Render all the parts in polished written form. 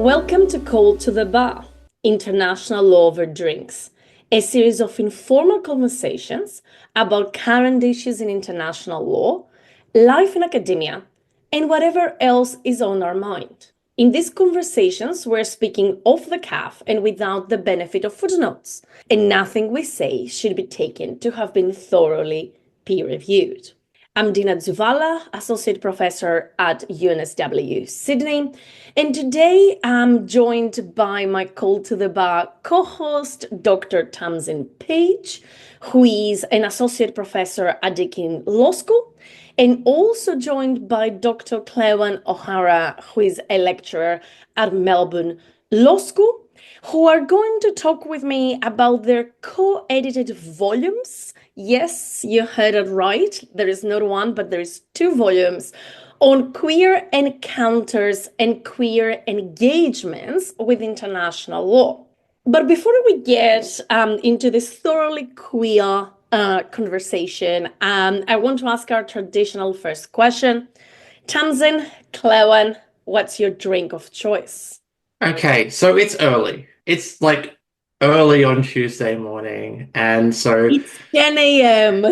Welcome to Call to the Bar, International Law Over Drinks, a series of informal conversations about current issues in international law, life in academia, and whatever else is on our mind. In these conversations, we're speaking off the cuff and without the benefit of footnotes, and nothing we say should be taken to have been thoroughly peer-reviewed. I'm Ntina Tzouvala, Associate Professor at UNSW Sydney, and today I'm joined by my Call to the Bar co-host, Dr. Tamsin Paige, who is an Associate Professor at Deakin Law School, and also joined by Dr. Claerwen O'Hara, who is a lecturer at Melbourne Law School, who are going to talk with me about their co-edited volumes. Yes, you heard it right. There is not one, but there is two volumes on queer encounters and queer engagements with international law. But before we get into this thoroughly queer conversation, I want to ask our traditional first question. Tamsin, Claerwen, what's your drink of choice? Okay, so it's early. It's like early on Tuesday morning. And so It's 10 a.m.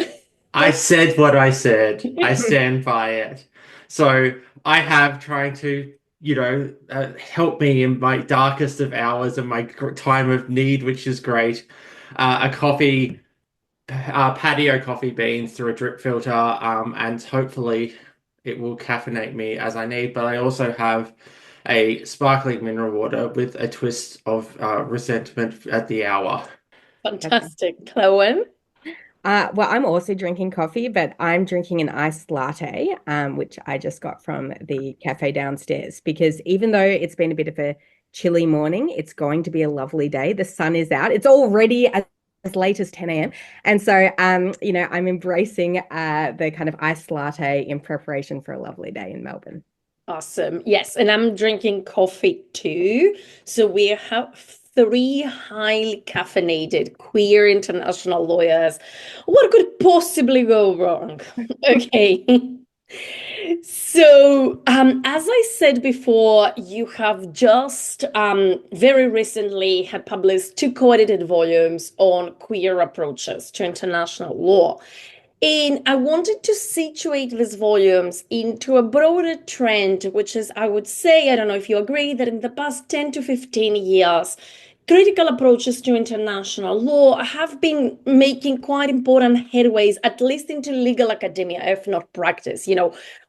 I said what I said. I stand by it. So I have trying to, help me in my darkest of hours and my time of need, which is great. A coffee, patio coffee beans through a drip filter, and hopefully it will caffeinate me as I need. But I also have a sparkling mineral water with a twist of resentment at the hour. Okay. Fantastic. Claerwen? Well, I'm also drinking coffee, but I'm drinking an iced latte, which I just got from the cafe downstairs, because even though it's been a bit of a chilly morning, it's going to be a lovely day. The sun is out. It's already as late as 10 a.m. And so, I'm embracing the kind of iced latte in preparation for a lovely day in Melbourne. Awesome. Yes, and I'm drinking coffee too. So we have three highly caffeinated queer international lawyers. What could possibly go wrong? Okay. So, as I said before, you have just very recently had published two co-edited volumes on queer approaches to international law. And I wanted to situate these volumes into a broader trend, which is, I would say, I don't know if you agree, that in the past 10 to 15 years, critical approaches to international law have been making quite important headways, at least into legal academia, if not practice.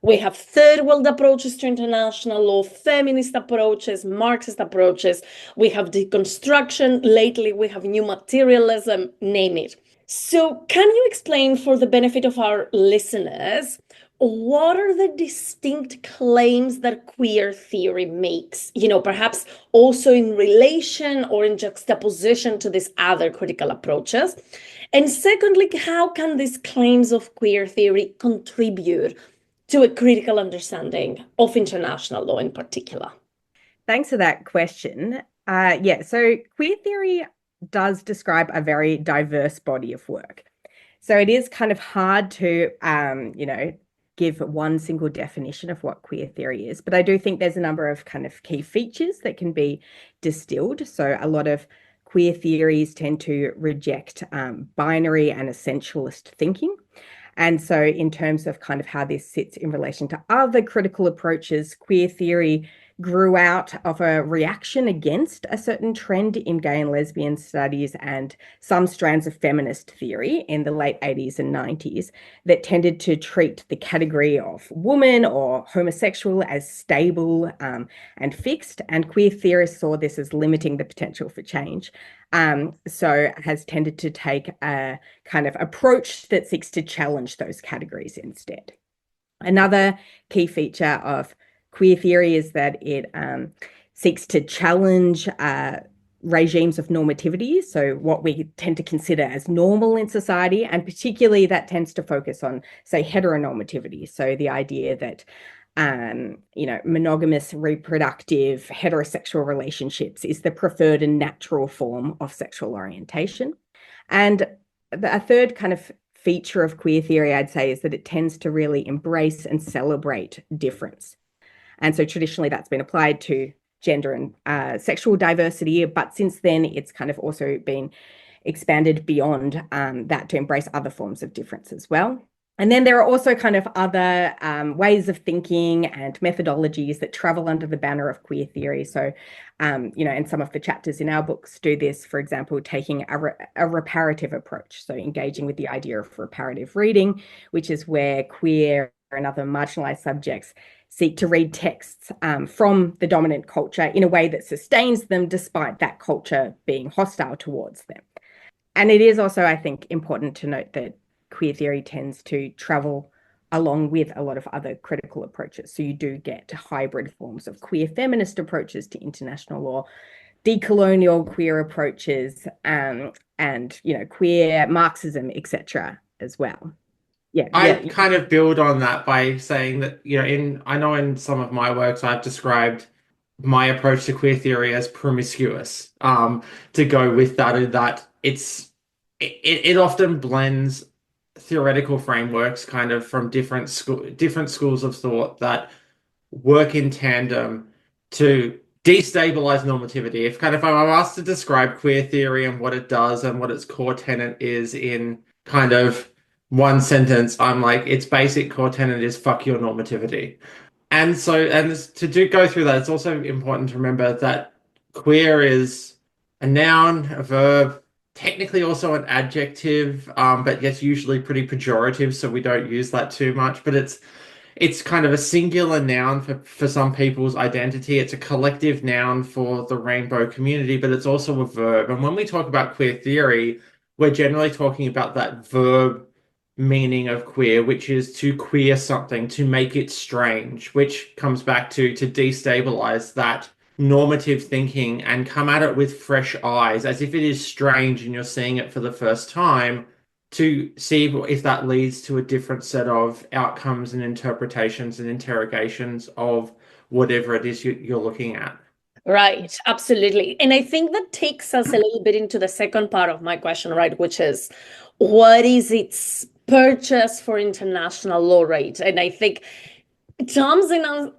We have third world approaches to international law, feminist approaches, Marxist approaches. We have deconstruction. Lately, we have new materialism, name it. So, can you explain for the benefit of our listeners, what are the distinct claims that queer theory makes? Perhaps also in relation or in juxtaposition to these other critical approaches. And secondly, how can these claims of queer theory contribute to a critical understanding of international law in particular? Thanks for that question. So queer theory does describe a very diverse body of work. So it is kind of hard to, give one single definition of what queer theory is. But I do think there's a number of kind of key features that can be distilled. So a lot of queer theories tend to reject binary and essentialist thinking. And so in terms of kind of how this sits in relation to other critical approaches, queer theory grew out of a reaction against a certain trend in gay and lesbian studies and some strands of feminist theory in the late 80s and 90s that tended to treat the category of woman or homosexual as stable and fixed. And queer theorists saw this as limiting the potential for change. So has tended to take a kind of approach that seeks to challenge those categories instead. Another key feature of queer theory is that it seeks to challenge regimes of normativity, so what we tend to consider as normal in society, and particularly that tends to focus on, say, heteronormativity, so the idea that monogamous, reproductive, heterosexual relationships is the preferred and natural form of sexual orientation. And a third kind of feature of queer theory, I'd say, is that it tends to really embrace and celebrate difference. And so traditionally that's been applied to gender and sexual diversity, but since then it's kind of also been expanded beyond that to embrace other forms of difference as well. And then there are also kind of other ways of thinking and methodologies that travel under the banner of queer theory. So, and some of the chapters in our books do this, for example, taking a reparative approach. So engaging with the idea of reparative reading, which is where queer and other marginalized subjects seek to read texts from the dominant culture in a way that sustains them despite that culture being hostile towards them. And it is also, I think, important to note that queer theory tends to travel along with a lot of other critical approaches. So you do get hybrid forms of queer feminist approaches to international law, decolonial queer approaches, and queer Marxism, etc. as well. Yeah, I kind of build on that by saying that, I know in some of my works I've described my approach to queer theory as promiscuous, to go with that, and that it often blends theoretical frameworks kind of from different schools of thought that work in tandem to destabilize normativity. If I'm asked to describe queer theory and what it does and what its core tenet is in kind of one sentence, I'm like, its basic core tenet is fuck your normativity. And to go through that, it's also important to remember that queer is a noun, a verb, technically also an adjective, but gets usually pretty pejorative, so we don't use that too much. But it's kind of a singular noun for some people's identity. It's a collective noun for the rainbow community, but it's also a verb. And when we talk about queer theory, we're generally talking about that verb meaning of queer, which is to queer something, to make it strange, which comes back to destabilize that normative thinking and come at it with fresh eyes, as if it is strange and you're seeing it for the first time, to see if that leads to a different set of outcomes and interpretations and interrogations of whatever it is you're looking at. Right, absolutely. And I think that takes us a little bit into the second part of my question, right, which is what is its purchase for international law, right? And I think Tom's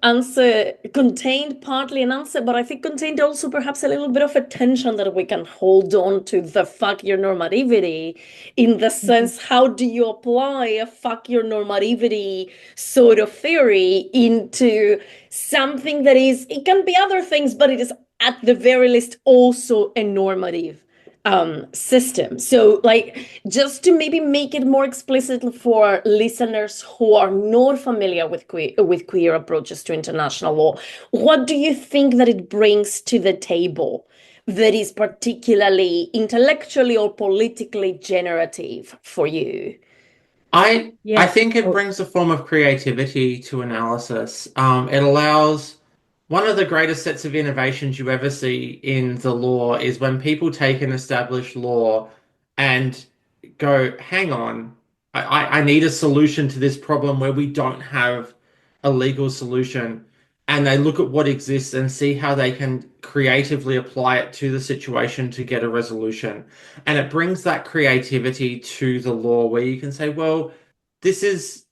answer contained partly an answer, but I think contained also perhaps a little bit of a tension that we can hold on to the fuck your normativity, in the sense, how do you apply a fuck your normativity sort of theory into something that is, it can be other things, but it is at the very least also a normative system. So, like, just to maybe make it more explicit for listeners who are not familiar with queer approaches to international law, what do you think that it brings to the table that is particularly intellectually or politically generative for you? I think it brings a form of creativity to analysis. It allows one of the greatest sets of innovations you ever see in the law is when people take an established law and go, hang on, I need a solution to this problem where we don't have a legal solution. And they look at what exists and see how they can creatively apply it to the situation to get a resolution. And it brings that creativity to the law where you can say, well, this is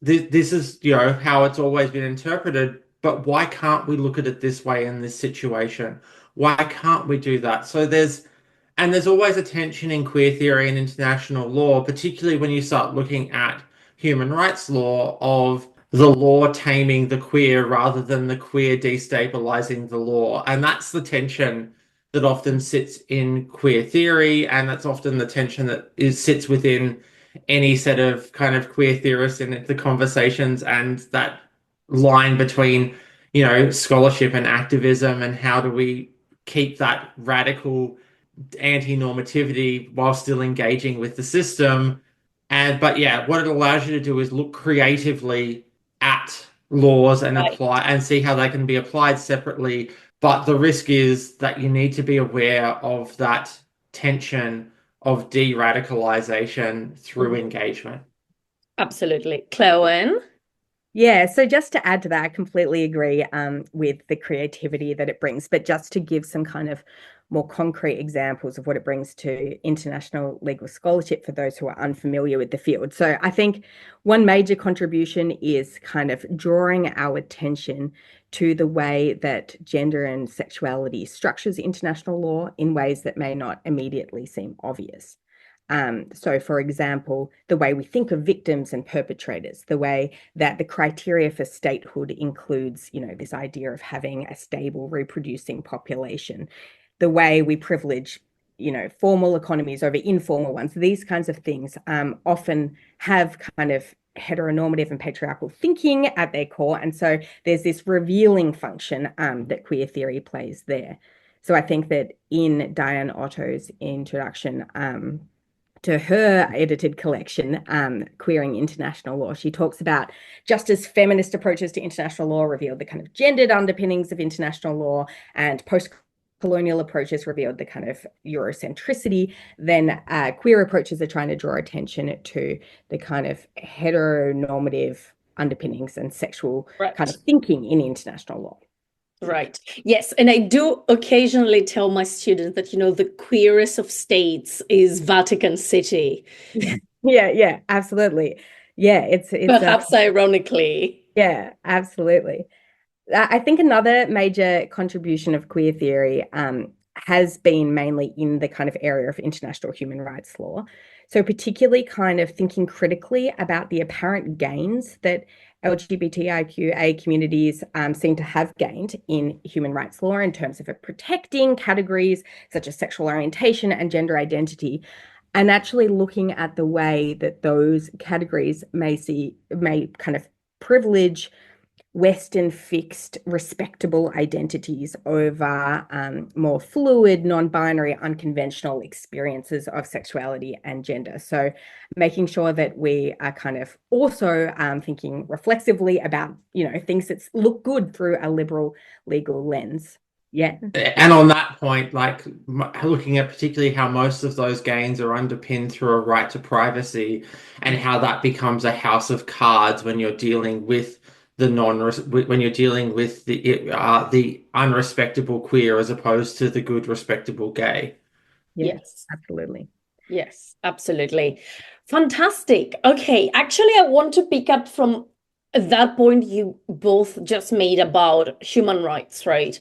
how it's always been interpreted, but why can't we look at it this way in this situation? Why can't we do that? So there's always a tension in queer theory and international law, particularly when you start looking at human rights law, of the law taming the queer rather than the queer destabilizing the law. And that's the tension that often sits in queer theory, and that's often the tension that sits within any set of kind of queer theorists in the conversations, and that line between, scholarship and activism, and how do we keep that radical anti-normativity while still engaging with the system. But yeah, what it allows you to do is look creatively at laws and apply and see how they can be applied separately. But the risk is that you need to be aware of that tension of de-radicalization through engagement. Absolutely. Claerwen? Yeah, so just to add to that, I completely agree with the creativity that it brings, but just to give some kind of more concrete examples of what it brings to international legal scholarship for those who are unfamiliar with the field. So I think one major contribution is kind of drawing our attention to the way that gender and sexuality structures international law in ways that may not immediately seem obvious. So, for example, the way we think of victims and perpetrators, the way that the criteria for statehood includes, this idea of having a stable reproducing population, the way we privilege, formal economies over informal ones, these kinds of things often have kind of heteronormative and patriarchal thinking at their core. And so there's this revealing function that queer theory plays there. So I think that in Diane Otto's introduction, to her edited collection, Queering International Law, she talks about just as feminist approaches to international law revealed the kind of gendered underpinnings of international law, and post-colonial approaches revealed the kind of Eurocentricity, then queer approaches are trying to draw attention to the kind of heteronormative underpinnings and sexual kind of thinking in international law. Right. Yes. And I do occasionally tell my students that, the queerest of states is Vatican City. Yeah, absolutely. Yeah, it's perhaps ironically. Yeah, absolutely. I think another major contribution of queer theory has been mainly in the kind of area of international human rights law. So particularly kind of thinking critically about the apparent gains that LGBTIQA communities seem to have gained in human rights law in terms of protecting categories such as sexual orientation and gender identity, and actually looking at the way that those categories may kind of privilege Western fixed respectable identities over more fluid, non-binary, unconventional experiences of sexuality and gender. So making sure that we are kind of also thinking reflexively about, things that look good through a liberal legal lens. Yeah. And on that point, like looking at particularly how most of those gains are underpinned through a right to privacy, and how that becomes a house of cards when you're dealing with the unrespectable queer as opposed to the good respectable gay. Yes, absolutely. Yes, absolutely. Fantastic. Okay, actually, I want to pick up from that point you both just made about human rights, right?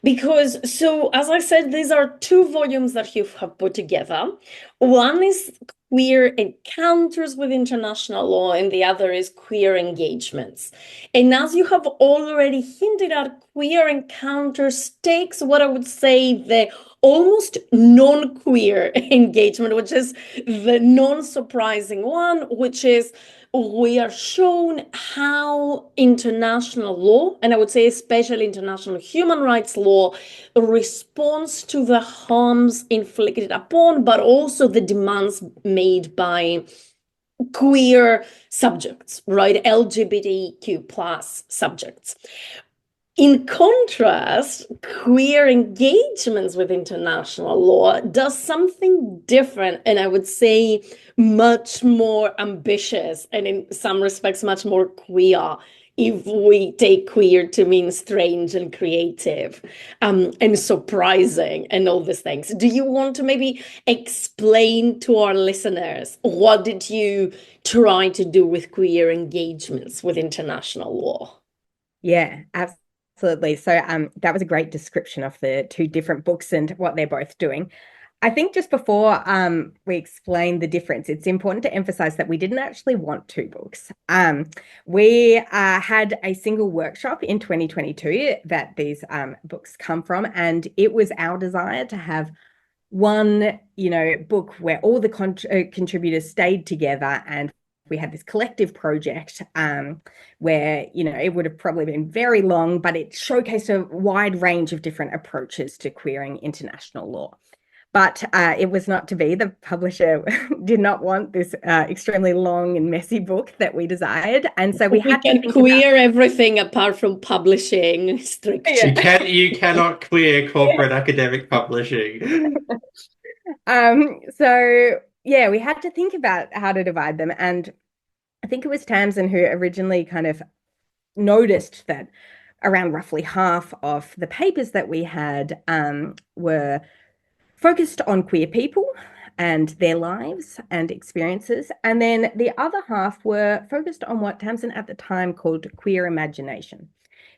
Because, so as I said, these are two volumes that you have put together. One is queer encounters with international law, and the other is queer engagements. And as you have already hinted at, queer encounters takes what I would say the almost non-queer engagement, which is the non-surprising one, which is we are shown how international law, and I would say especially international human rights law, responds to the harms inflicted upon, but also the demands made by queer subjects, right? LGBTQ plus subjects. In contrast, queer engagements with international law does something different, and I would say much more ambitious, and in some respects much more queer, if we take queer to mean strange and creative, and surprising and all these things. Do you want to maybe explain to our listeners what did you try to do with queer engagements with international law? Yeah, absolutely. So that was a great description of the two different books and what they're both doing. I think just before we explain the difference, it's important to emphasize that we didn't actually want two books. We had a single workshop in 2022 that these books come from, and it was our desire to have one, book where all the contributors stayed together, and we had this collective project where, it would have probably been very long, but it showcased a wide range of different approaches to queering international law. But it was not to be. The publisher did not want this extremely long and messy book that we desired. And so we had to think queer everything apart from publishing strictly. You cannot queer corporate academic publishing. So yeah, we had to think about how to divide them. And I think it was Tamsin who originally kind of noticed that around roughly half of the papers that we had were focused on queer people and their lives and experiences. And then the other half were focused on what Tamsin at the time called queer imagination.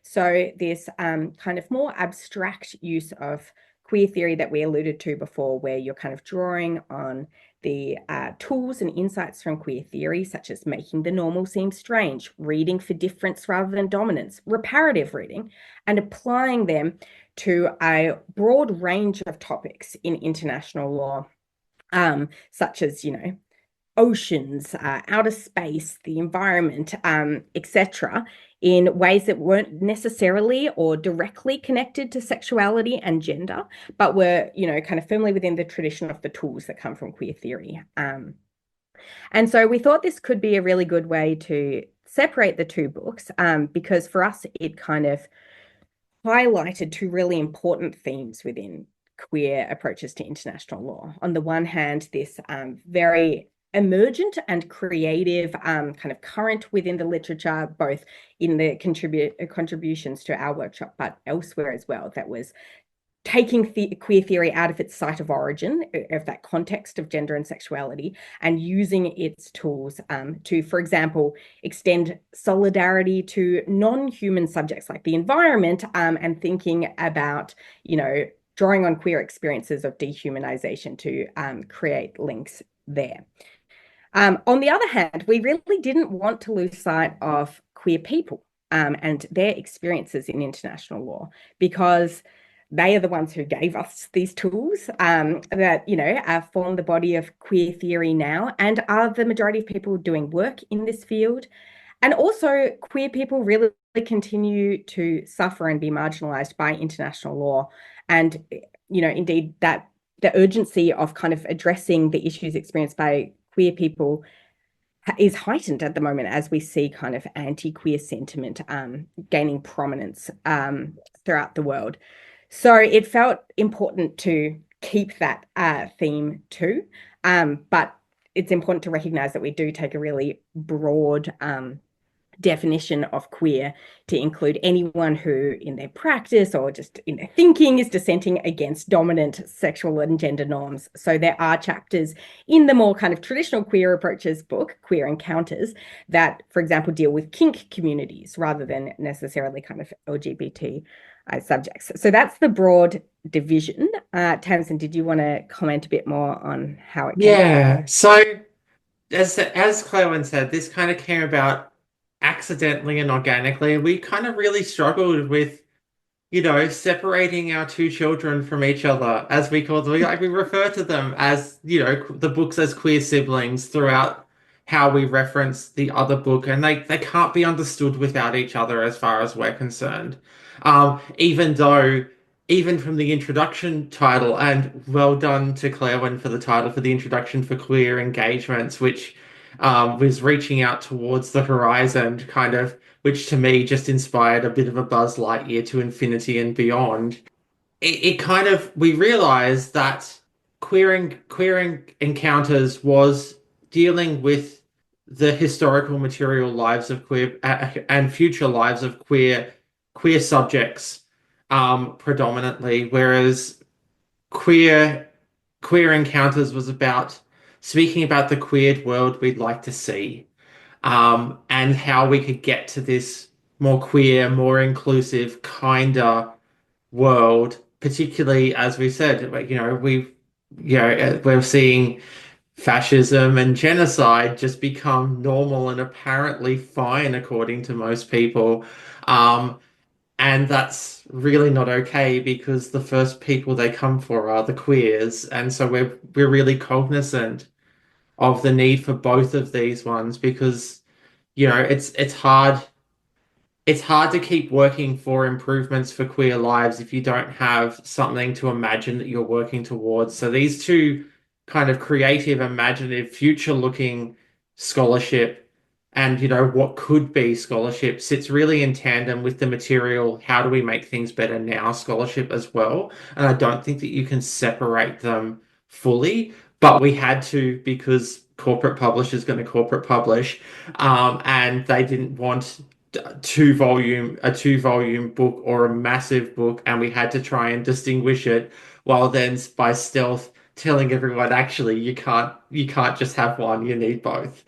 So this kind of more abstract use of queer theory that we alluded to before, where you're kind of drawing on the tools and insights from queer theory, such as making the normal seem strange, reading for difference rather than dominance, reparative reading, and applying them to a broad range of topics in international law, such as, oceans, outer space, the environment, etc., in ways that weren't necessarily or directly connected to sexuality and gender, but were, kind of firmly within the tradition of the tools that come from queer theory. And so we thought this could be a really good way to separate the two books, because for us, it kind of highlighted two really important themes within queer approaches to international law. On the one hand, this very emergent and creative kind of current within the literature, both in the contributions to our workshop, but elsewhere as well, that was taking queer theory out of its site of origin, of that context of gender and sexuality, and using its tools to, for example, extend solidarity to non-human subjects like the environment, and thinking about, drawing on queer experiences of dehumanization to create links there. On the other hand, we really didn't want to lose sight of queer people and their experiences in international law, because they are the ones who gave us these tools that, form the body of queer theory now, and are the majority of people doing work in this field. And also, queer people really continue to suffer and be marginalized by international law. And, indeed, that the urgency of kind of addressing the issues experienced by queer people is heightened at the moment, as we see kind of anti-queer sentiment gaining prominence throughout the world. So it felt important to keep that theme too. But it's important to recognize that we do take a really broad definition of queer to include anyone who in their practice or just in their thinking is dissenting against dominant sexual and gender norms. So there are chapters in the more kind of traditional queer approaches book, Queer Encounters, that, for example, deal with kink communities rather than necessarily kind of LGBT subjects. So that's the broad division. Tamsin, did you want to comment a bit more on how it came? Yeah. So as Claerwen said, this kind of came about accidentally and organically. We kind of really struggled with, separating our two children from each other, as we call them. Like we refer to them as, the books as queer siblings throughout how we reference the other book, and they can't be understood without each other as far as we're concerned. Even though, even from the introduction title, and well done to Claerwen for the title for the introduction for queer engagements, which was reaching out towards the horizon, kind of, which to me just inspired a bit of a Buzz Lightyear to infinity and beyond. It kind of, we realized that queer encounters was dealing with the historical material lives of queer and future lives of queer subjects predominantly, whereas queer queer encounters was about speaking about the queered world we'd like to see, and how we could get to this more queer, more inclusive, kinder world, particularly as we said, we're seeing fascism and genocide just become normal and apparently fine according to most people. And that's really not okay, because the first people they come for are the queers. And so we're really cognizant of the need for both of these ones, because it's hard to keep working for improvements for queer lives if you don't have something to imagine that you're working towards. So these two kind of creative, imaginative, future-looking scholarship and, what could be scholarship sits really in tandem with the material, how do we make things better now scholarship as well. And I don't think that you can separate them fully, but we had to, because corporate publishers going to corporate publish, and they didn't want a two volume book or a massive book, and we had to try and distinguish it. while then by stealth telling everyone actually you can't just have one, you need both.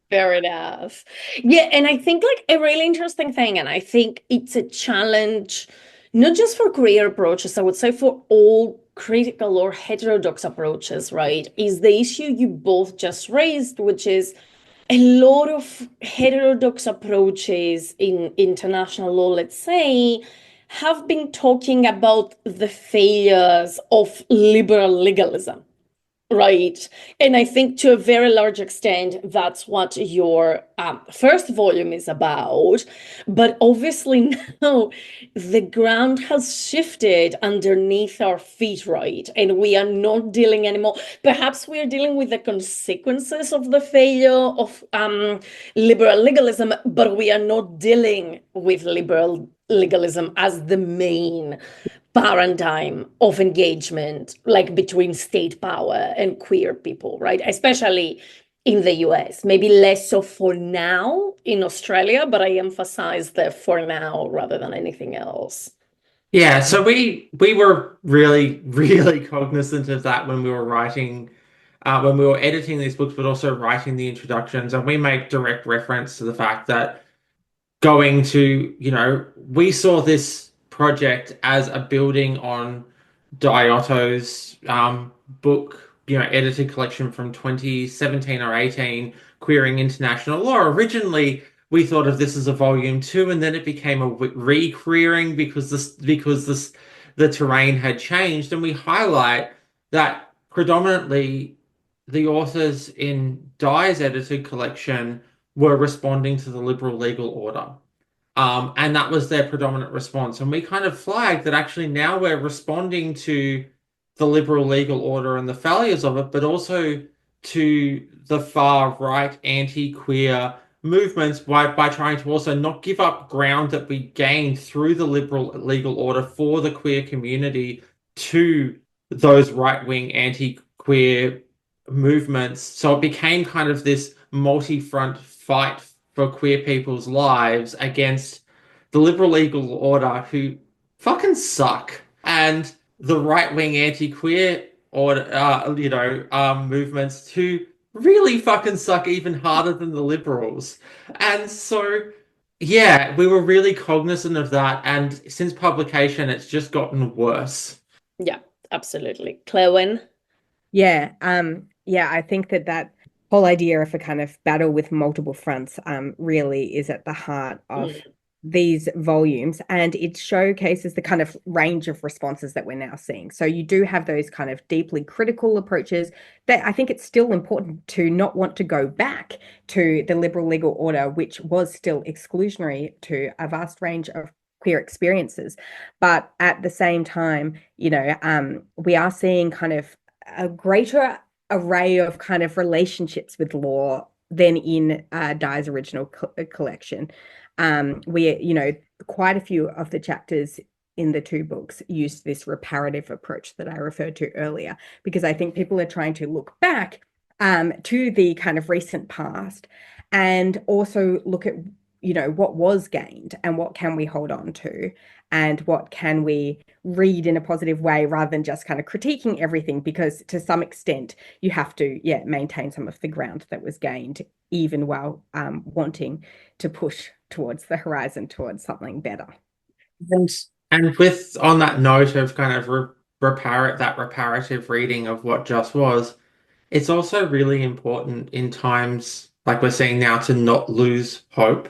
Fair enough. Yeah, and I think like a really interesting thing, and I think it's a challenge, not just for queer approaches, I would say for all critical or heterodox approaches, right? Is the issue you both just raised, which is a lot of heterodox approaches in international law, let's say, have been talking about the failures of liberal legalism. Right. And I think to a very large extent, that's what your first volume is about. But obviously now the ground has shifted underneath our feet, right? And we are not dealing anymore. Perhaps we are dealing with the consequences of the failure of liberal legalism, but we are not dealing with liberal legalism as the main paradigm of engagement, like between state power and queer people, right? Especially in the US, maybe less so for now in Australia, but I emphasize the for now rather than anything else. Yeah, so we were really, really cognizant of that when we were writing, when we were editing these books, but also writing the introductions, and we make direct reference to the fact that going to, we saw this project as a building on Diotto's book, edited collection from 2017 or 18, Queering International Law. Originally, we thought of this as a volume two, and then it became a re-queering because the terrain had changed, and we highlight that predominantly the authors in Dye's edited collection were responding to the liberal legal order. And that was their predominant response. And we kind of flagged that actually now we're responding to the liberal legal order and the failures of it, but also to the far right anti-queer movements by trying to also not give up ground that we gained through the liberal legal order for the queer community to those right-wing anti-queer movements. So it became kind of this multi-front fight for queer people's lives against the liberal legal order who fucking suck and the right-wing anti-queer order, movements who really fucking suck even harder than the liberals. And so, yeah, we were really cognizant of that. And since publication, it's just gotten worse. Yeah, absolutely. Claerwen? Yeah, I think that whole idea of a kind of battle with multiple fronts really is at the heart of these volumes, and it showcases the kind of range of responses that we're now seeing. So you do have those kind of deeply critical approaches that I think it's still important to not want to go back to the liberal legal order, which was still exclusionary to a vast range of queer experiences. But at the same time, we are seeing kind of a greater array of kind of relationships with law than in Dye's original collection. Quite a few of the chapters in the two books used this reparative approach that I referred to earlier, because I think people are trying to look back to the kind of recent past and also look at what was gained and what can we hold on to and what can we read in a positive way rather than just kind of critiquing everything, because to some extent you have to maintain some of the ground that was gained even while wanting to push towards the horizon towards something better. And with on that note of kind of reparative reading of what just was, it's also really important in times like we're seeing now to not lose hope.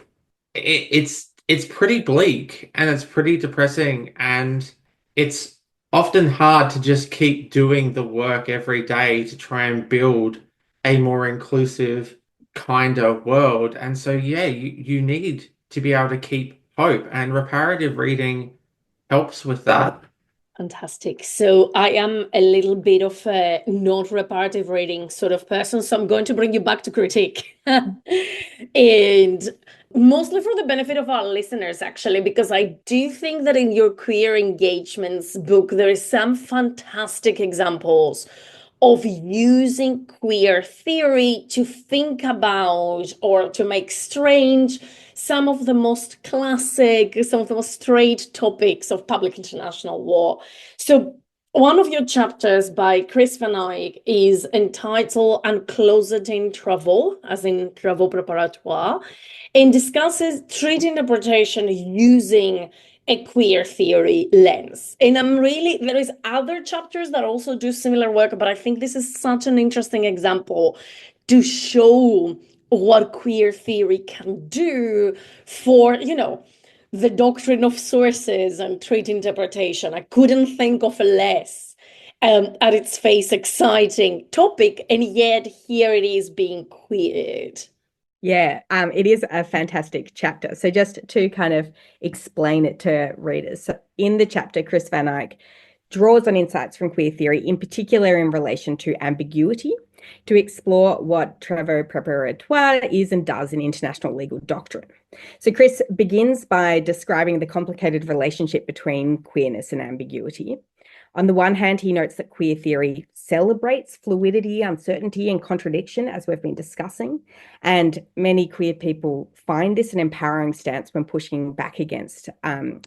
It's pretty bleak and it's pretty depressing, and it's often hard to just keep doing the work every day to try and build a more inclusive, kinder world. And so, yeah, you need to be able to keep hope, and reparative reading helps with that. Fantastic. So I am a little bit of a not reparative reading sort of person, so I'm going to bring you back to critique. And mostly for the benefit of our listeners, actually, because I do think that in your queer engagements book, there is some fantastic examples of using queer theory to think about or to make strange some of the most classic, some of the most straight topics of public international law. So One of your chapters by Chris Van Eyck is entitled Uncloseting Travaux, as in Travaux Préparatoires, and discusses treat interpretation using a queer theory lens. And there is other chapters that also do similar work, but I think this is such an interesting example to show what queer theory can do for, the doctrine of sources and trait interpretation. I couldn't think of a less at its face exciting topic, and yet here it is being queered. Yeah, it is a fantastic chapter. So just to kind of explain it to readers. So in the chapter, Chris Van Eyck draws on insights from queer theory, in particular in relation to ambiguity, to explore what travaux préparatoires is and does in international legal doctrine. So Chris begins by describing the complicated relationship between queerness and ambiguity. On the one hand, he notes that queer theory celebrates fluidity, uncertainty, and contradiction, as we've been discussing. And many queer people find this an empowering stance when pushing back against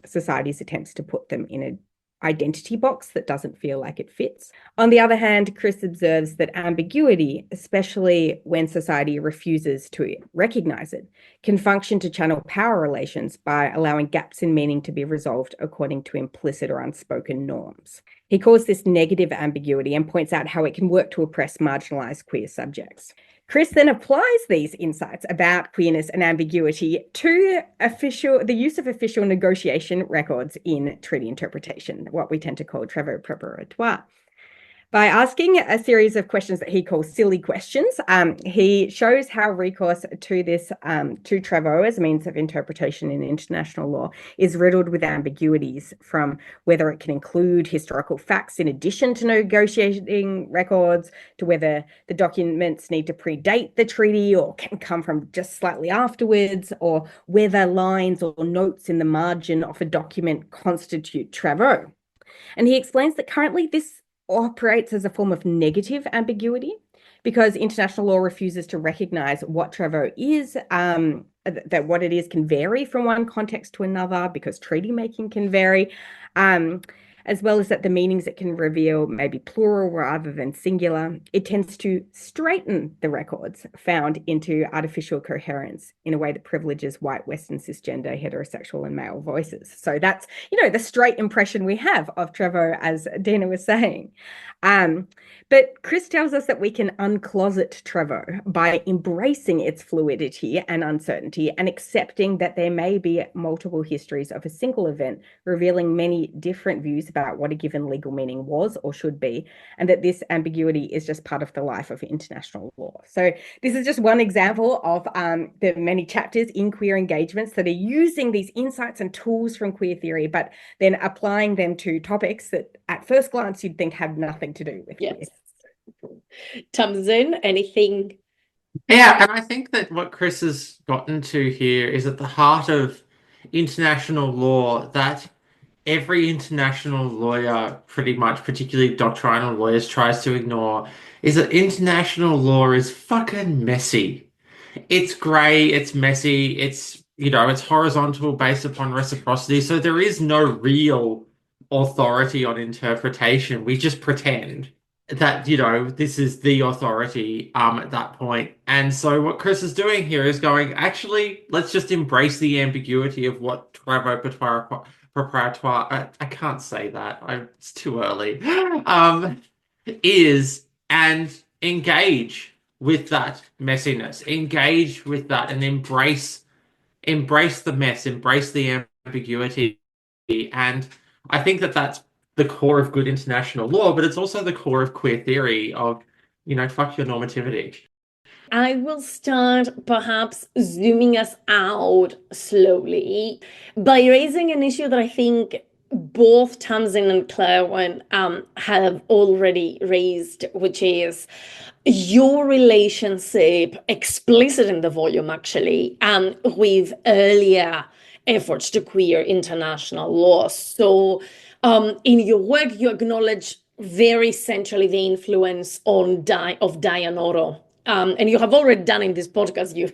society's attempts to put them in an identity box that doesn't feel like it fits. On the other hand, Chris observes that ambiguity, especially when society refuses to recognize it, can function to channel power relations by allowing gaps in meaning to be resolved according to implicit or unspoken norms. He calls this negative ambiguity and points out how it can work to oppress marginalized queer subjects. Chris then applies these insights about queerness and ambiguity to the use of official negotiation records in treaty interpretation, what we tend to call travaux préparatoires. By asking a series of questions that he calls silly questions, he shows how recourse to this to travaux as a means of interpretation in international law is riddled with ambiguities, from whether it can include historical facts in addition to negotiating records, to whether the documents need to predate the treaty or can come from just slightly afterwards, or whether lines or notes in the margin of a document constitute travaux. And he explains that currently this operates as a form of negative ambiguity because international law refuses to recognize what travaux is, that what it is can vary from one context to another because treaty making can vary, as well as that the meanings it can reveal may be plural rather than singular. It tends to straighten the records found into artificial coherence in a way that privileges white, Western, cisgender, heterosexual, and male voices. So that's, the straight impression we have of travaux, as Dina was saying. But Chris tells us that we can uncloset travaux by embracing its fluidity and uncertainty and accepting that there may be multiple histories of a single event revealing many different views about what a given legal meaning was or should be, and that this ambiguity is just part of the life of international law. So this is just one example of the many chapters in queer engagements that are using these insights and tools from queer theory, but then applying them to topics that at first glance you'd think have nothing to do with Yes. queer. Tamsin, anything? Yeah, and I think that what Chris has gotten to here is at the heart of international law that every international lawyer, pretty much, particularly doctrinal lawyers, tries to ignore, is that international law is fucking messy. It's grey, it's messy, it's horizontal based upon reciprocity, so there is no real authority on interpretation. We just pretend that, this is the authority at that point. And so what Chris is doing here is going, actually, let's just embrace the ambiguity of what travaux préparatoire, I can't say that. It's too early. Is, and engage with that messiness, engage with that, and embrace the mess, embrace the ambiguity. And I think that that's the core of good international law, but it's also the core of queer theory of, fuck your normativity. I will start perhaps zooming us out slowly by raising an issue that I think both Tamsin and Claerwen have already raised, which is your relationship, explicit in the volume actually, with earlier efforts to queer international law. So in your work, you acknowledge very centrally the influence of Diane Otto. And you have already done in this podcast, you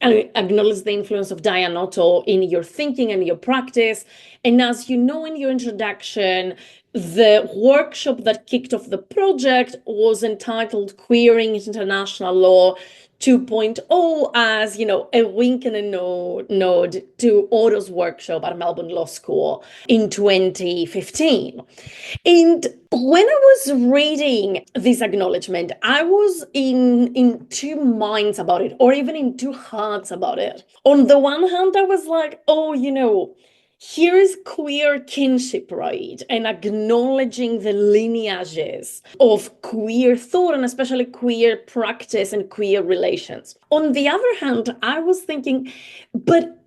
acknowledge the influence of Diane Otto in your thinking and your practice. And as you know in your introduction, the workshop that kicked off the project was entitled Queering International Law 2.0, as, a wink and a nod to Otto's workshop at Melbourne Law School in 2015. And when I was reading this acknowledgement, I was in two minds about it, or even in two hearts about it. On the one hand, I was like, oh, here is queer kinship, right? And acknowledging the lineages of queer thought and especially queer practice and queer relations. On the other hand, I was thinking, but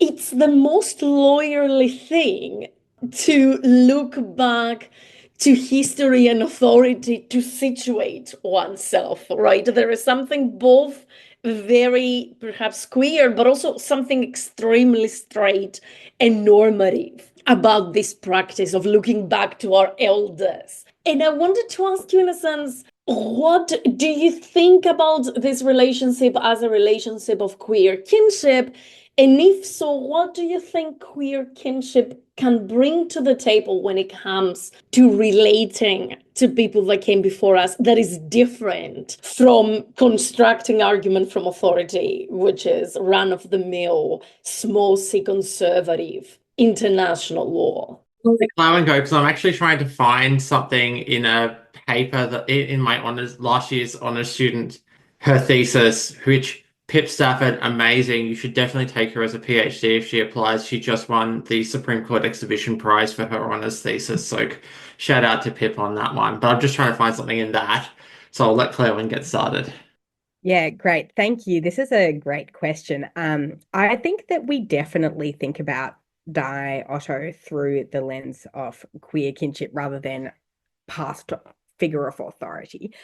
it's the most lawyerly thing to look back to history and authority to situate oneself, right? There is something both very perhaps queer, but also something extremely straight and normative about this practice of looking back to our elders. And I wanted to ask you, in a sense, what do you think about this relationship as a relationship of queer kinship? And if so, what do you think queer kinship can bring to the table when it comes to relating to people that came before us that is different from constructing argument from authority, which is run-of-the-mill, small c conservative international law? Claerwen go because I'm actually trying to find something in a paper that in my honors last year's honors student, her thesis, which Pip Stafford, amazing. You should definitely take her as a PhD if she applies. She just won the Supreme Court Exhibition Prize for her honors thesis. So shout out to Pip on that one. But I'm just trying to find something in that. So I'll let Claerwen get started. Yeah, great. Thank you. This is a great question. I think that we definitely think about Di Otto through the lens of queer kinship rather than past figure of authority.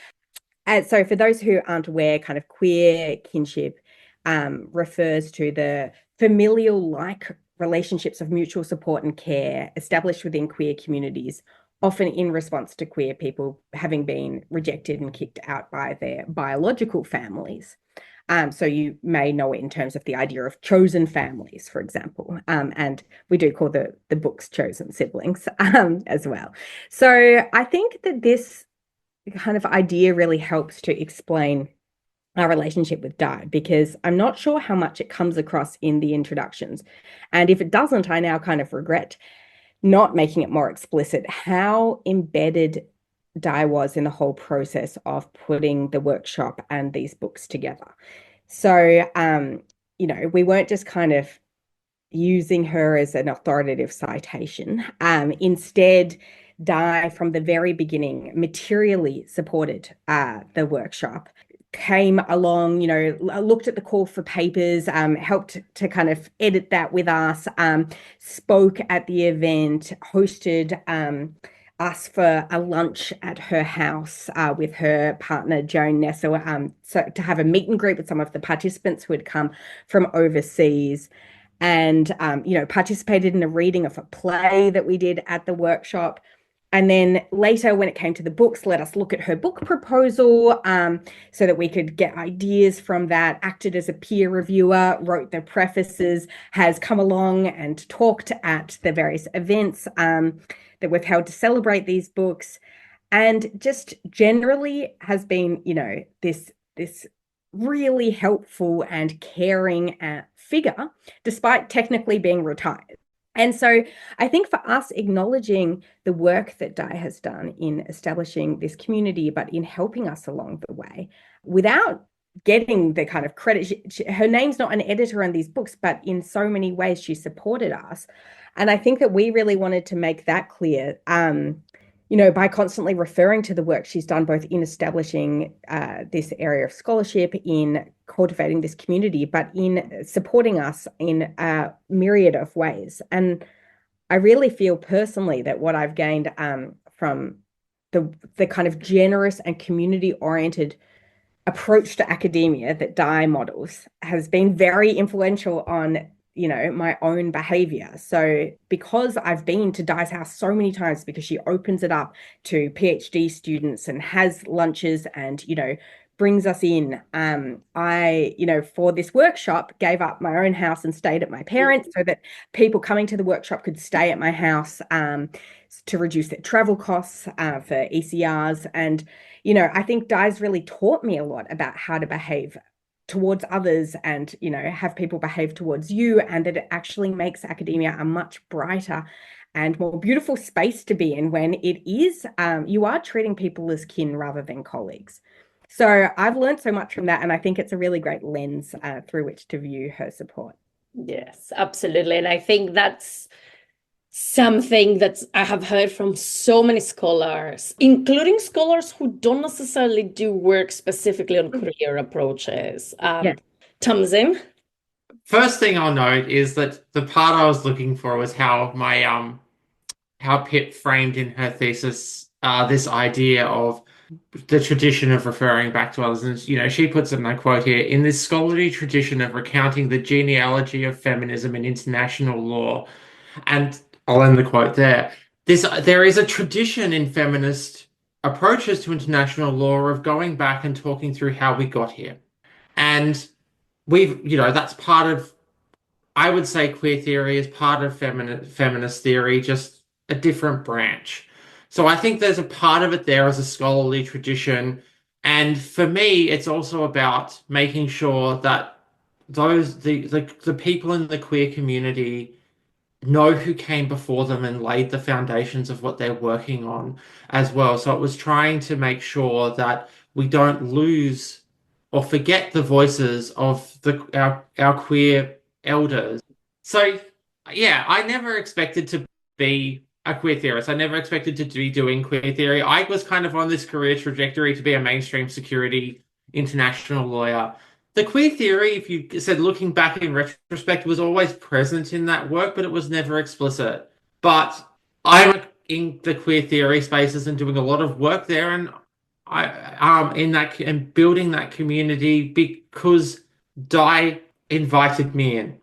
And so for those who aren't aware, kind of queer kinship refers to the familial-like relationships of mutual support and care established within queer communities, often in response to queer people having been rejected and kicked out by their biological families. So you may know it in terms of the idea of chosen families, for example. And we do call the books chosen siblings as well. So I think that this kind of idea really helps to explain our relationship with Di, because I'm not sure how much it comes across in the introductions. And if it doesn't, I now kind of regret not making it more explicit how embedded Di was in the whole process of putting the workshop and these books together. So, we weren't just kind of using her as an authoritative citation. Instead, Di, from the very beginning, materially supported the workshop, came along, looked at the call for papers, helped to kind of edit that with us, spoke at the event, hosted us for a lunch at her house with her partner, Joan Nessa, so to have a meet and greet with some of the participants who had come from overseas. And, participated in a reading of a play that we did at the workshop. And then later, when it came to the books, let us look at her book proposal so that we could get ideas from that, acted as a peer reviewer, wrote the prefaces, has come along and talked at the various events that we've held to celebrate these books, and just generally has been, this really helpful and caring figure, despite technically being retired. And so I think for us, acknowledging the work that Di has done in establishing this community, but in helping us along the way, without getting the kind of credit, her name's not an editor on these books, but in so many ways she supported us. And I think that we really wanted to make that clear, by constantly referring to the work she's done, both in establishing this area of scholarship, in cultivating this community, but in supporting us in a myriad of ways. And I really feel personally that what I've gained from the kind of generous and community-oriented approach to academia that Di models has been very influential on my own behavior. So because I've been to Di's house so many times, because she opens it up to PhD students and has lunches and, brings us in, I, for this workshop, gave up my own house and stayed at my parents' so that people coming to the workshop could stay at my house. to reduce their travel costs for ECRs. And, I think Di's really taught me a lot about how to behave towards others and, have people behave towards you, and that it actually makes academia a much brighter and more beautiful space to be in when it is, you are treating people as kin rather than colleagues. So I've learned so much from that, and I think it's a really great lens through which to view her support. Yes, absolutely. And I think that's something that I have heard from so many scholars, including scholars who don't necessarily do work specifically on queer approaches. Yeah. Tamsin? First thing I'll note is that the part I was looking for was how how Pip framed in her thesis this idea of the tradition of referring back to others. And, she puts it, and I quote here, in this scholarly tradition of recounting the genealogy of feminism in international law. And I'll end the quote there. There is a tradition in feminist approaches to international law of going back and talking through how we got here. And that's part of, I would say queer theory is part of feminist theory, just a different branch. So I think there's a part of it there as a scholarly tradition. And for me, it's also about making sure that the people in the queer community know who came before them and laid the foundations of what they're working on as well. So it was trying to make sure that we don't lose or forget the voices of our queer elders. So yeah, I never expected to be a queer theorist. I never expected to be doing queer theory. I was kind of on this career trajectory to be a mainstream security international lawyer. The queer theory, if you said looking back in retrospect, was always present in that work, but it was never explicit. But I'm in the queer theory spaces and doing a lot of work there, and I in that and building that community because Di invited me in.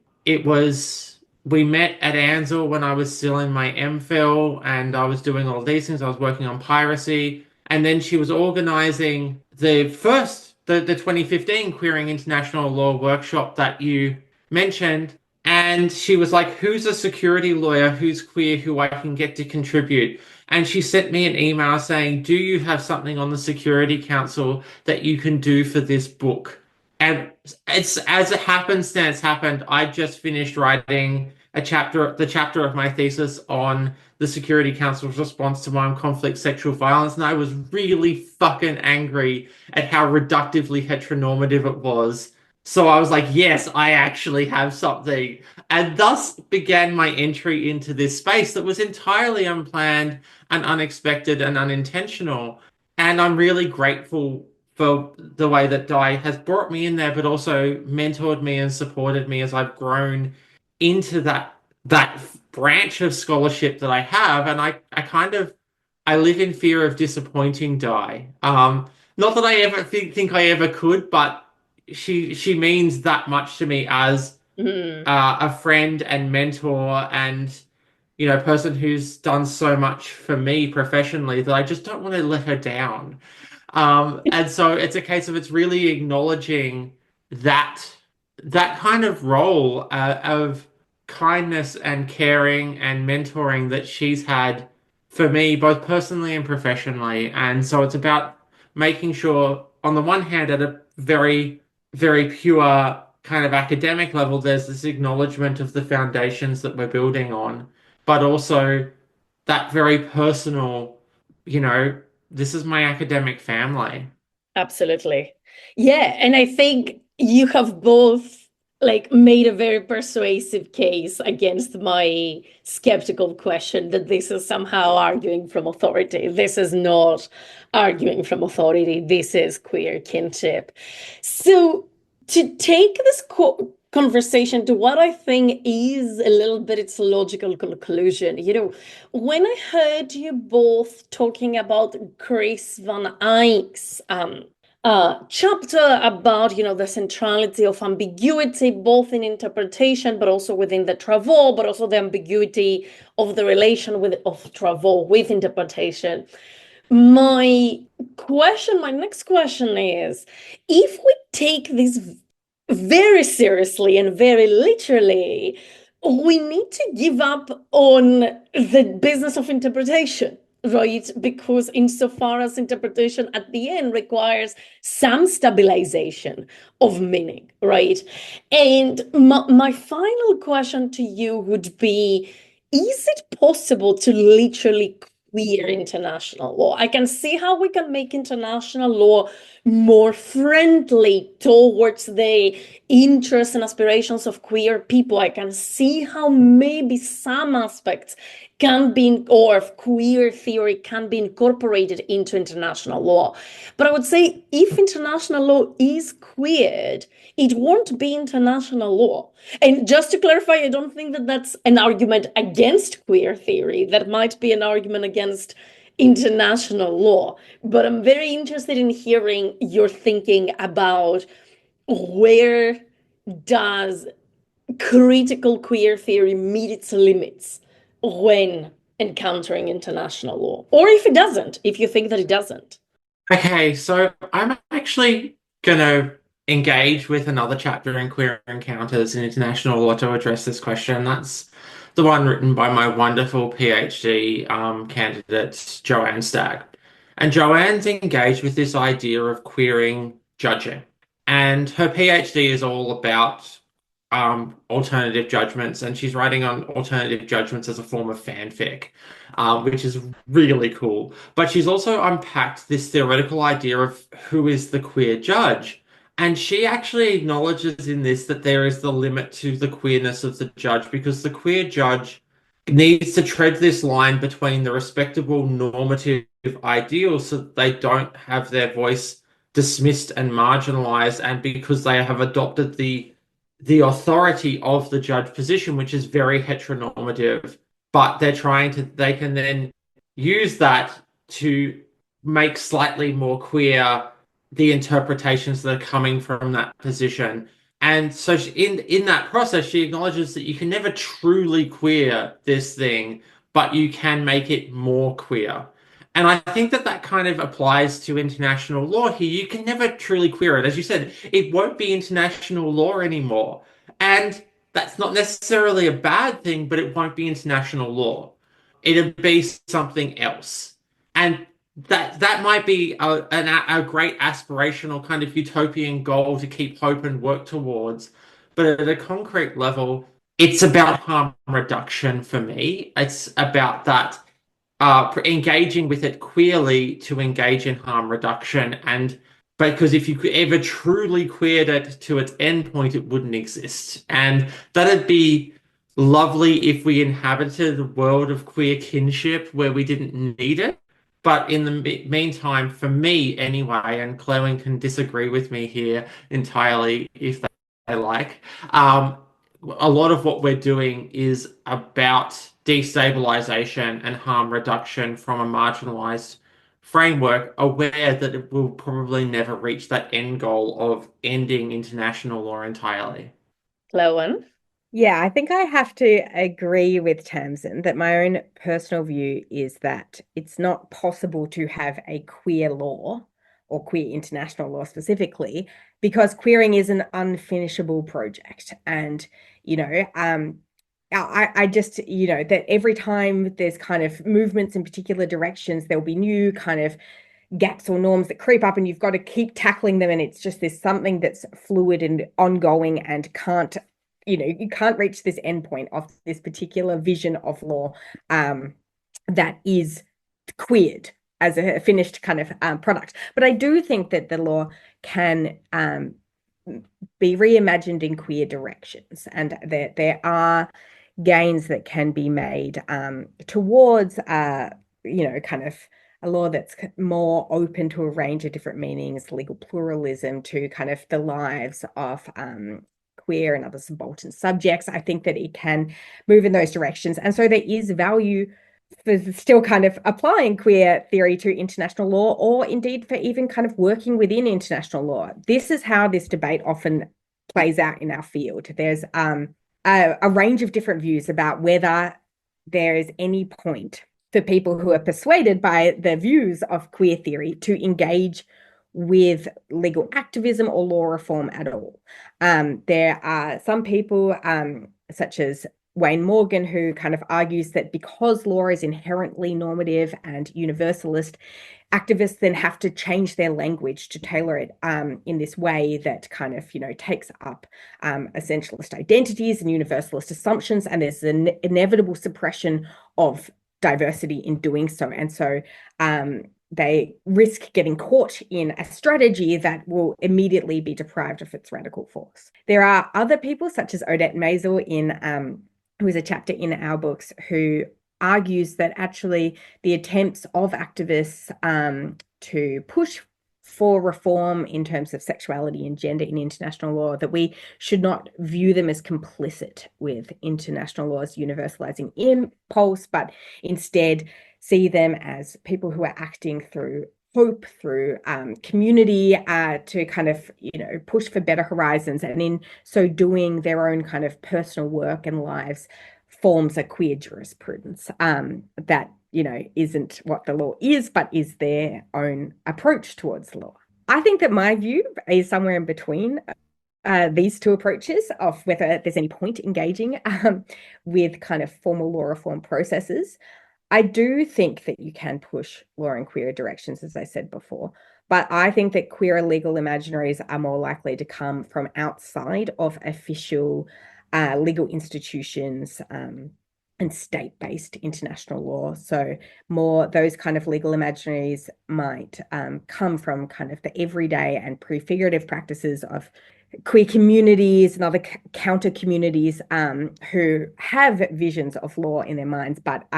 We met at Ansell when I was still in my MPhil, and I was doing all these things. I was working on piracy, and then she was organizing the 2015 Queering International Law workshop that you mentioned. And she was like, who's a security lawyer who's queer who I can get to contribute? And she sent me an email saying, do you have something on the Security Council that you can do for this book? And it's as it happened, I just finished writing the chapter of my thesis on the Security Council's response to armed conflict sexual violence, and I was really fucking angry at how reductively heteronormative it was. So I was like, yes, I actually have something. And thus began my entry into this space that was entirely unplanned and unexpected and unintentional. And I'm really grateful for the way that Di has brought me in there, but also mentored me and supported me as I've grown into that branch of scholarship that I have. And I live in fear of disappointing Di. Not that I ever think I ever could, but she means that much to me as a friend and mentor and person who's done so much for me professionally that I just don't want to let her down. And so it's a case of it's really acknowledging that kind of role of kindness and caring and mentoring that she's had for me, both personally and professionally. And so it's about making sure, on the one hand, at a very, very pure kind of academic level, there's this acknowledgement of the foundations that we're building on, but also that very personal, this is my academic family. Absolutely. Yeah, and I think you have both made a very persuasive case against my skeptical question that this is somehow arguing from authority. This is not arguing from authority. This is queer kinship. So to take this conversation to what I think is a little bit its logical conclusion, when I heard you both talking about Chris Van Eyck's chapter about the centrality of ambiguity both in interpretation but also within the travaux, but also the ambiguity of the relation of travaux with interpretation, my next question is, if we take this very seriously and very literally, we need to give up on the business of interpretation, right? Because insofar as interpretation at the end requires some stabilization of meaning, right? And my final question to you would be, is it possible to literally queer international law? I can see how we can make international law more friendly towards the interests and aspirations of queer people. I can see how maybe some aspects can be, or of queer theory can be incorporated into international law. But I would say if international law is queered, it won't be international law. And just to clarify, I don't think that that's an argument against queer theory. That might be an argument against international law. But I'm very interested in hearing your thinking about where does critical queer theory meet its limits when encountering international law? Or if it doesn't, if you think that it doesn't. Okay, so I'm actually going to engage with another chapter in Queer Encounters in International Law to address this question. That's the one written by my wonderful PhD candidate, Joanne Stagg. And Joanne's engaged with this idea of queering judging. And her PhD is all about alternative judgments, and she's writing on alternative judgments as a form of fanfic, which is really cool. But she's also unpacked this theoretical idea of who is the queer judge. And she actually acknowledges in this that there is the limit to the queerness of the judge because the queer judge needs to tread this line between the respectable normative ideals so that they don't have their voice dismissed and marginalized, and because they have adopted the authority of the judge position, which is very heteronormative, but they can then use that to make slightly more queer the interpretations that are coming from that position. And so in that process, she acknowledges that you can never truly queer this thing, but you can make it more queer. And I think that that kind of applies to international law here. You can never truly queer it. As you said, it won't be international law anymore. And that's not necessarily a bad thing, but it won't be international law. It'll be something else. And that might be a great aspirational kind of utopian goal to keep hope and work towards. But at a concrete level, it's about harm reduction for me. It's about that engaging with it queerly to engage in harm reduction. And because if you could ever truly queered it to its endpoint, it wouldn't exist. And that'd be lovely if we inhabited a world of queer kinship where we didn't need it. But in the meantime, for me anyway, and Claerwen can disagree with me here entirely if they like, a lot of what we're doing is about destabilization and harm reduction from a marginalized framework, aware that it will probably never reach that end goal of ending international law entirely. Claerwen? Yeah, I think I have to agree with Tamsin that my own personal view is that it's not possible to have a queer law or queer international law specifically because queering is an unfinishable project. And, I just, that every time there's kind of movements in particular directions, there'll be new kind of gaps or norms that creep up and you've got to keep tackling them. And it's just this something that's fluid and ongoing and you can't reach this endpoint of this particular vision of law that is queered as a finished kind of product. But I do think that the law can be reimagined in queer directions, and there are gains that can be made towards kind of a law that's more open to a range of different meanings, legal pluralism, to kind of the lives of queer and other subaltern subjects. I think that it can move in those directions. And so there is value for still kind of applying queer theory to international law, or indeed for even kind of working within international law. This is how this debate often plays out in our field. There's a range of different views about whether there is any point for people who are persuaded by the views of queer theory to engage with legal activism or law reform at all. There are some people, such as Wayne Morgan, who kind of argues that because law is inherently normative and universalist, activists then have to change their language to tailor it in this way that kind of, takes up essentialist identities and universalist assumptions, and there's an inevitable suppression of diversity in doing so. And so they risk getting caught in a strategy that will immediately be deprived of its radical force. There are other people, such as Odette Maisel, who is a chapter in our books, who argues that actually the attempts of activists to push for reform in terms of sexuality and gender in international law, that we should not view them as complicit with international law's universalizing impulse, but instead see them as people who are acting through hope, through community, to kind of, push for better horizons, and in so doing, their own kind of personal work and lives forms a queer jurisprudence that, isn't what the law is, but is their own approach towards law. I think that my view is somewhere in between these two approaches of whether there's any point engaging with kind of formal law reform processes. I do think that you can push law in queer directions, as I said before, but I think that queer legal imaginaries are more likely to come from outside of official legal institutions and state-based international law. So more those kind of legal imaginaries might come from kind of the everyday and prefigurative practices of queer communities and other counter communities who have visions of law in their minds, but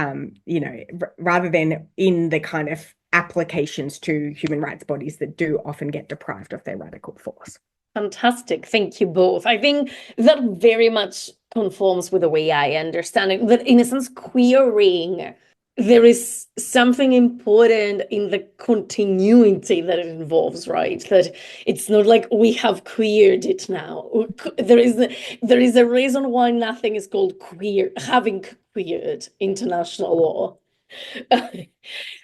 rather than in the kind of applications to human rights bodies that do often get deprived of their radical force. Fantastic. Thank you both. I think that very much conforms with the way I understand it, that in a sense, queering, there is something important in the continuity that it involves, right? That it's not like we have queered it now. There is a reason why nothing is called queer, having queered international law.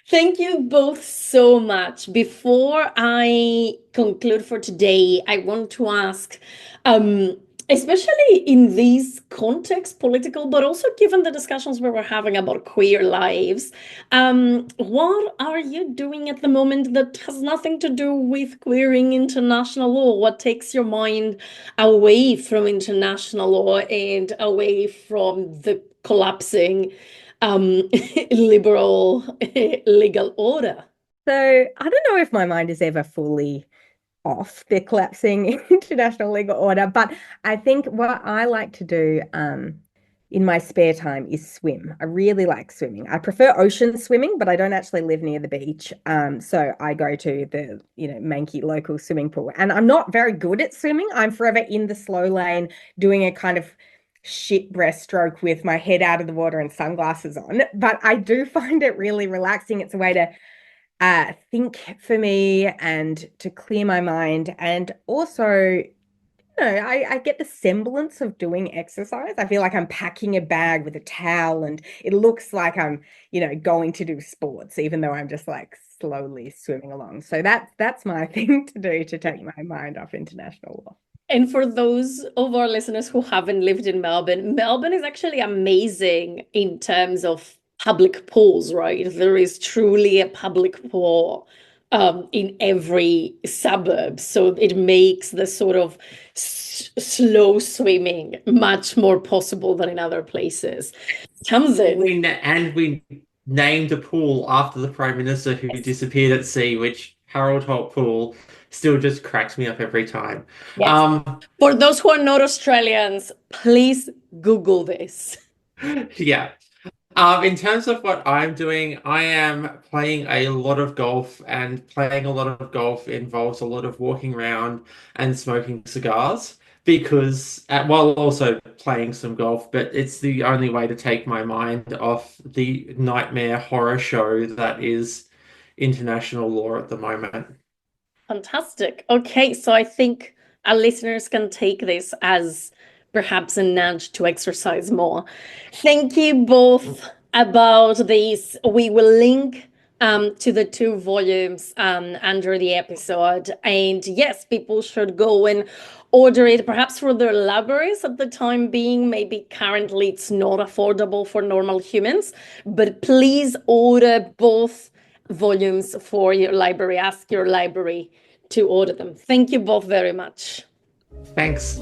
Thank you both so much. Before I conclude for today, I want to ask, especially in these contexts, political, but also given the discussions we were having about queer lives, what are you doing at the moment that has nothing to do with queering international law? What takes your mind away from international law and away from the collapsing liberal legal order? So I don't know if my mind is ever fully off the collapsing international legal order, but I think what I like to do in my spare time is swim. I really like swimming. I prefer ocean swimming, but I don't actually live near the beach. So I go to the, manky local swimming pool, and I'm not very good at swimming. I'm forever in the slow lane doing a kind of shit breaststroke with my head out of the water and sunglasses on, but I do find it really relaxing. It's a way to think for me and to clear my mind, and also I get the semblance of doing exercise. I feel like I'm packing a bag with a towel, and it looks like I'm going to do sports, even though I'm just like slowly swimming along. So that's my thing to do to take my mind off international law. And for those of our listeners who haven't lived in Melbourne, Melbourne is actually amazing in terms of public pools, right? There is truly a public pool in every suburb. So it makes the sort of slow swimming much more possible than in other places. Tamsin. We named a pool after the Prime Minister who disappeared at sea, which Harold Holt Pool still just cracks me up every time. Yes. For those who are not Australians, please Google this. Yeah. In terms of what I'm doing, I am playing a lot of golf, and playing a lot of golf involves a lot of walking around and smoking cigars, because while also playing some golf, but it's the only way to take my mind off the nightmare horror show that is international law at the moment. Fantastic. Okay, so I think our listeners can take this as perhaps a nudge to exercise more. Thank you both about this. We will link to the 2 volumes under the episode. And yes, people should go and order it, perhaps for their libraries at the time being. Maybe currently it's not affordable for normal humans, but please order both volumes for your library. Ask your library to order them. Thank you both very much. Thanks.